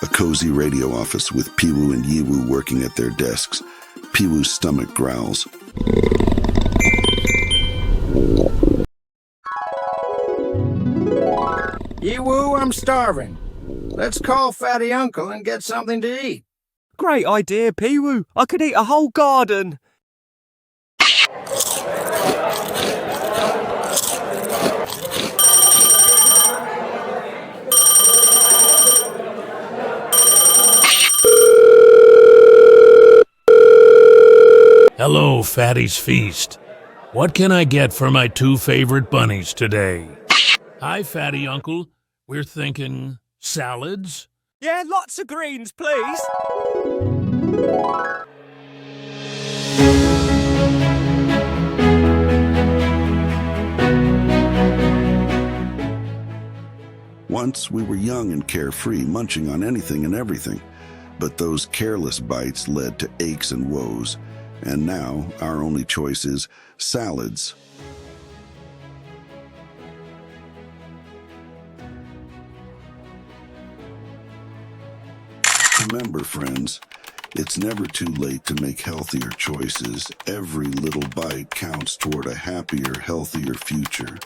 A cozy radio office with Piwu and Yiwu working at their desks. Piwu's stomach growls. Yiwu, I'm starving. Let's call Fatty Uncle and get something to eat. Great idea, Piwu. I could eat a whole garden. Hello, Fatty's Feast. What can I get for my two favorite bunnies today? Hi, Fatty Uncle. We're thinking salads? Yeah, lots of greens, please. Once we were young and carefree, munching on anything and everything. But those careless bites led to aches and woes. And now our only choice is salads. Remember, friends, it's never too late to make healthier choices. Every little bite counts toward a happier, healthier future.